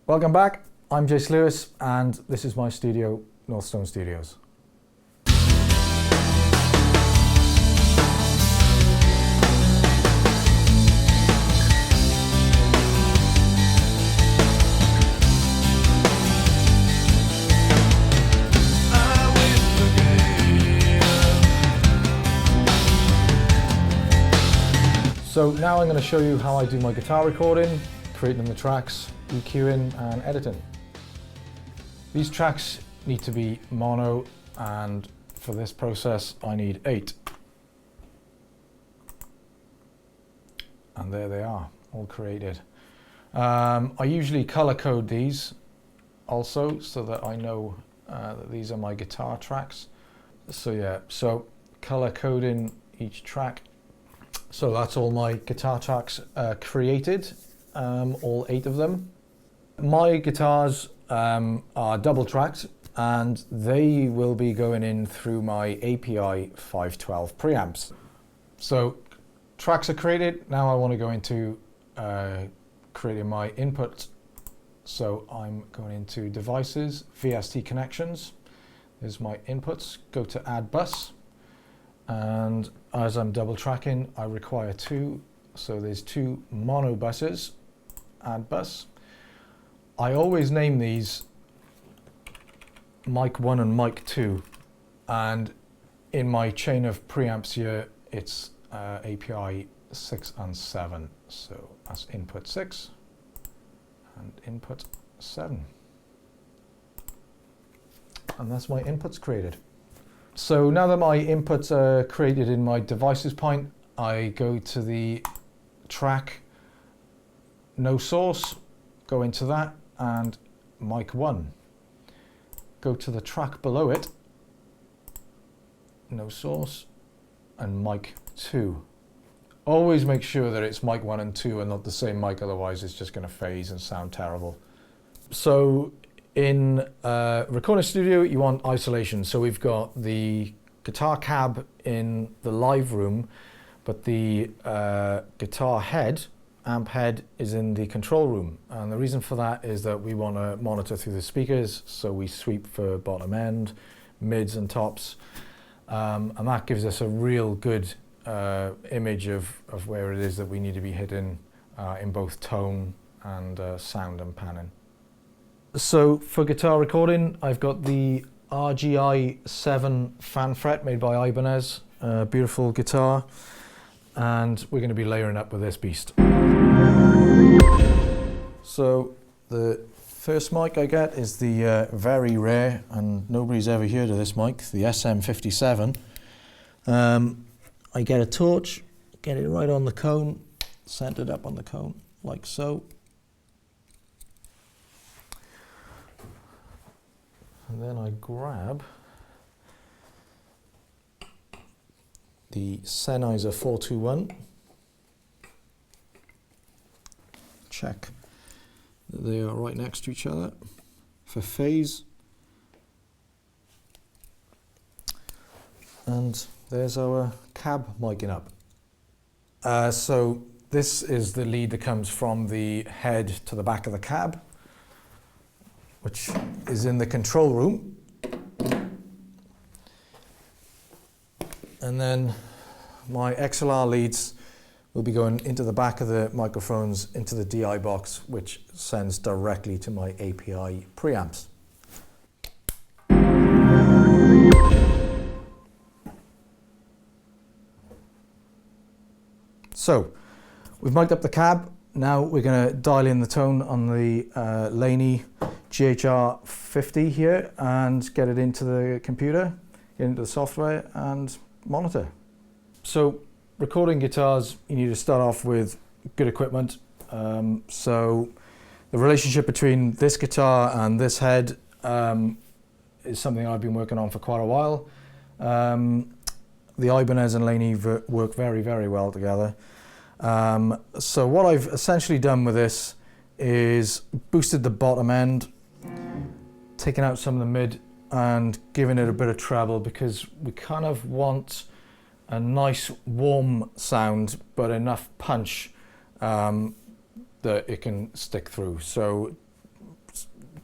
Welcome back, I'm Jayce Lewis and this is my studio, Northstone Studios. So now I'm going to show you how I do my guitar recording, creating the tracks, EQing and editing. These tracks need to be mono, and for this process I need 8. And there they are, all created. I usually color code these also so that I know that these are my guitar tracks. So yeah, so color coding each track. So that's all my guitar tracks created, all 8 of them. My guitars are double tracked and they will be going in through my API 512 preamps. So tracks are created, now I want to go into creating my input. So I'm going into devices, VST connections, there's my inputs, go to add bus. And as I'm double tracking, I require 2. So there's 2 mono buses, add bus. I always name these mic 1 and mic 2. And in my chain of preamps here, it's API 6 and 7. So that's input 6 and input 7. And that's my inputs created. So now that my inputs are created in my devices point, I go to the track, no source, go into that, and mic 1. Go to the track below it, no source, and mic 2. Always make sure that it's mic 1 and 2 and not the same mic, otherwise it's just going to phase and sound terrible. So in recording studio, you want isolation. So we've got the guitar cab in the live room, but the guitar head, amp head, is in the control room. And the reason for that is that we want to monitor through the speakers, so we sweep for bottom end, mids and tops. And that gives us a real good image of where it is that we need to be hitting in both tone and sound and panning. So for guitar recording, I've got the RGI 7 fan fret made by Ibanez, beautiful guitar, and we're going to be layering up with this beast. So the first mic I get is the very rare, and nobody's ever heard of this mic, the SM57. I get a torch, get it right on the cone, centered up on the cone, like so. And then I grab the Sennheiser 421, check that they are right next to each other for phase, and there's our cab miking up. So this is the lead that comes from the head to the back of the cab, which is in the control room. And then my XLR leads will be going into the back of the microphones into the DI box, which sends directly to my API preamps. So we've mic'd up the cab. Now we're going to dial in the tone on the Laney GHR 50 here and get it into the computer, get into the software and monitor. So recording guitars, you need to start off with good equipment. So the relationship between this guitar and this head is something I've been working on for quite a while. The Ibanez and Laney work very, very well together. So what I've essentially done with this is boosted the bottom end, taken out some of the mid and given it a bit of treble, because we kind of want a nice warm sound but enough punch that it can stick through. So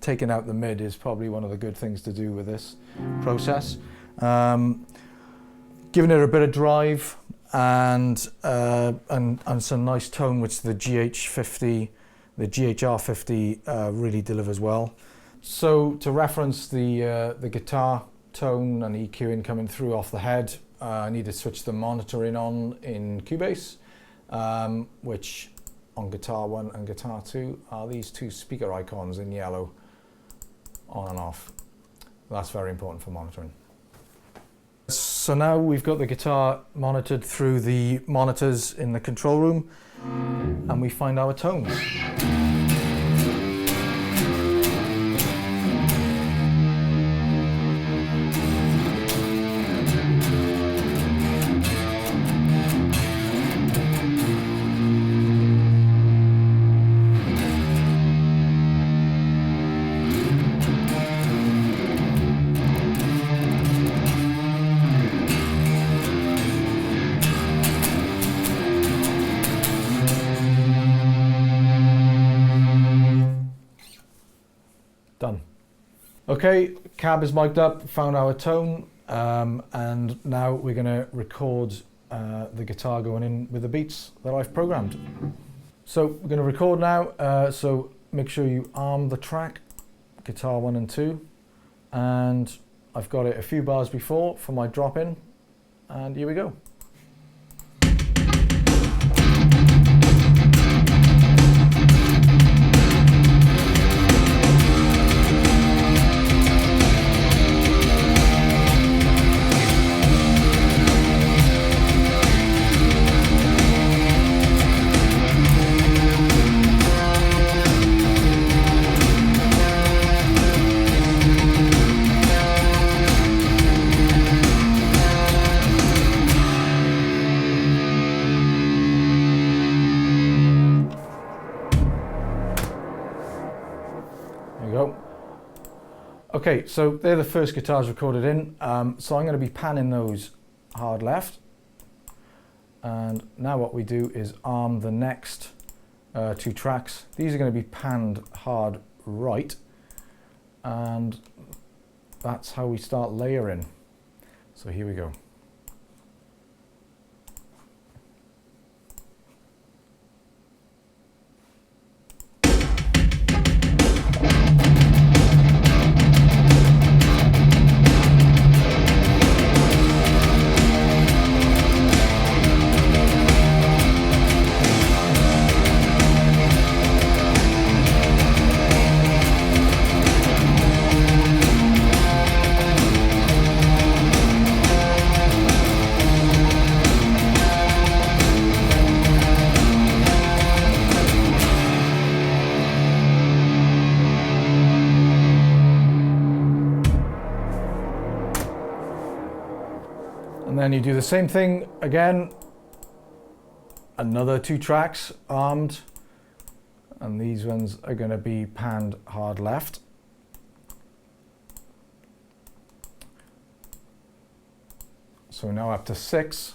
taking out the mid is probably one of the good things to do with this process. Giving it a bit of drive and some nice tone, which the GHR50 really delivers well. So to reference the guitar tone and EQing coming through off the head, I need to switch the monitoring on in Cubase, which on guitar 1 and guitar 2 are these two speaker icons in yellow, on and off. That's very important for monitoring. So now we've got the guitar monitored through the monitors in the control room, and we find our tones. Done. Okay, cab is mic'd up, found our tone, and now we're going to record the guitar going in with the beats that I've programmed. So we're going to record now, so make sure you arm the track, guitar 1 and 2, and I've got it a few bars before for my drop in, and here we go. There you go. Okay, so they're the first guitars recorded in, so I'm going to be panning those hard left, and now what we do is arm the next two tracks. These are going to be panned hard right, and that's how we start layering. So here we go. And then you do the same thing again, another two tracks armed, and these ones are going to be panned hard left. So now up to 6.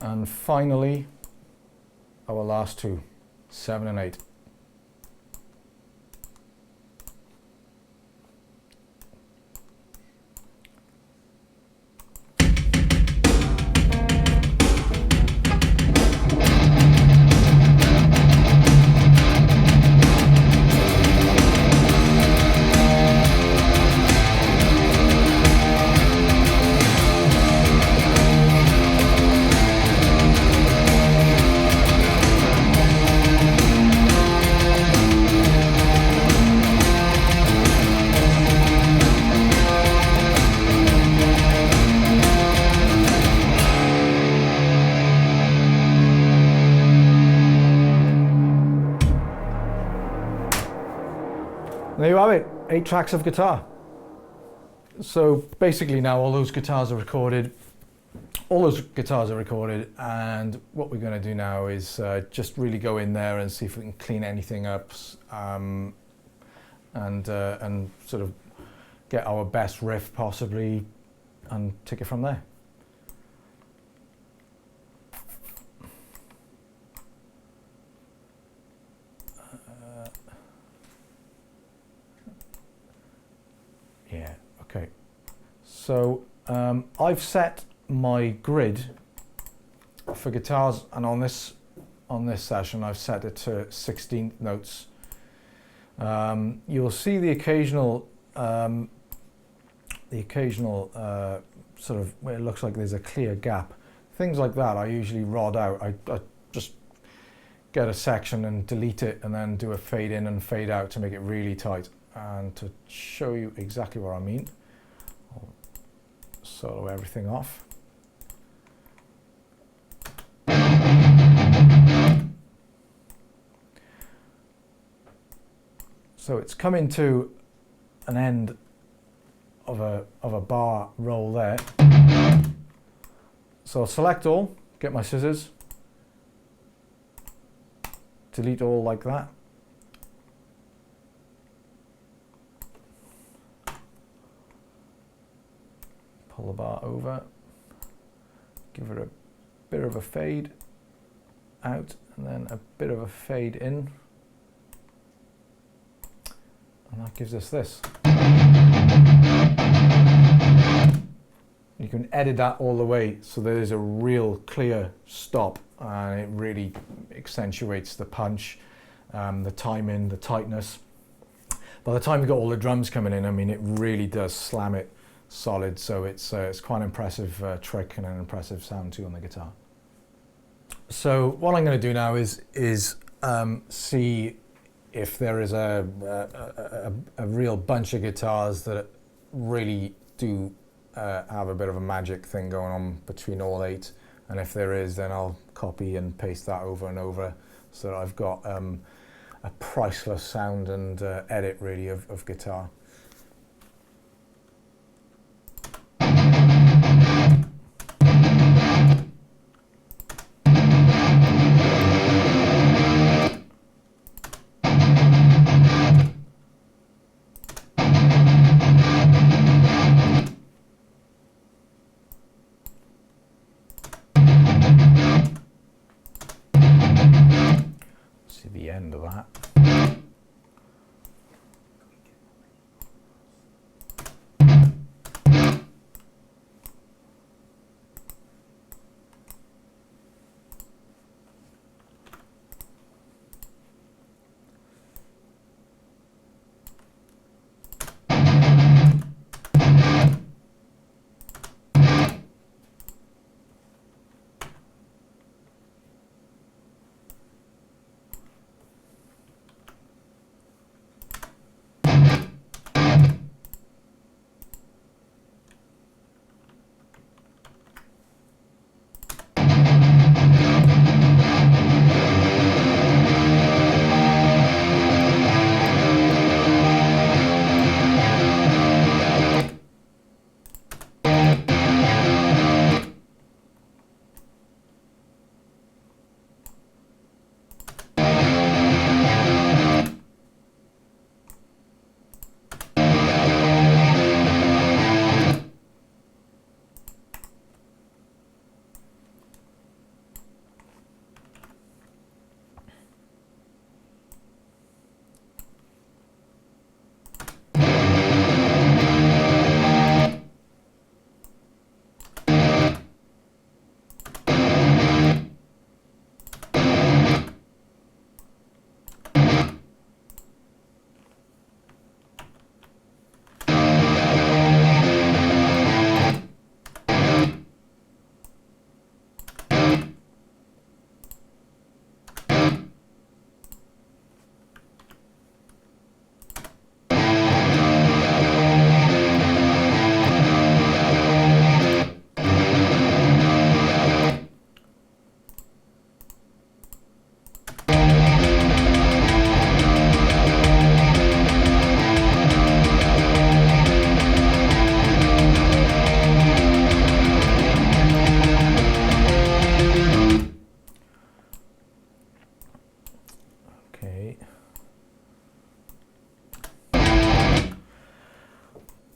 And finally, our last two, 7 and 8. have it, 8 tracks of guitar. So basically now all those guitars are recorded. And what we're going to do now is just really go in there and see if we can clean anything up, and sort of get our best riff possibly and take it from there. Yeah, okay. So I've set my grid for guitars, and on this session I've set it to 16th notes. You'll see the occasional sort of where it looks like there's a clear gap. Things like that I usually rod out. I just get a section and delete it and then do a fade in and fade out to make it really tight. And to show you exactly what I mean, I'll solo everything off. So it's coming to an end of a bar roll there. So I'll select all, get my scissors, delete all like that. Pull the bar over, give it a bit of a fade out and then a bit of a fade in. And that gives us this. You can edit that all the way so there is a real clear stop, and it really accentuates the punch, the timing, the tightness. By the time you've got all the drums coming in, I mean, it really does slam it solid. So it's quite an impressive trick and an impressive sound too on the guitar. So what I'm going to do now is see if there is a real bunch of guitars that really do have a bit of a magic thing going on between all 8, and if there is, then I'll copy and paste that over and over so that I've got a priceless sound and edit really of guitar. The end of that.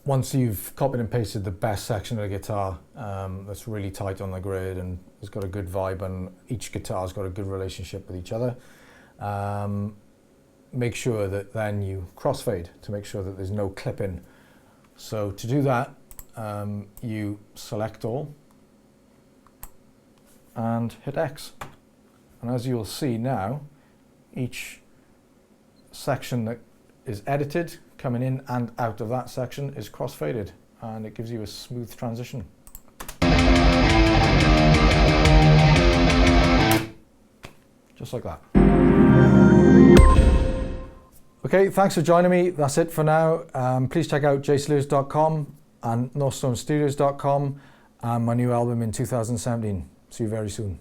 once you've copied and pasted the best section of the guitar that's really tight on the grid and has got a good vibe, and each guitar's got a good relationship with each other, make sure that then you crossfade to make sure that there's no clipping. So to do that, you select all and hit X. And as you'll see now, each section that is edited coming in and out of that section is crossfaded, and it gives you a smooth transition. Just like that. Okay, thanks for joining me. That's it for now. Please check out jaycelewis.com and northstonestudios.com and my new album in 2017. See you very soon.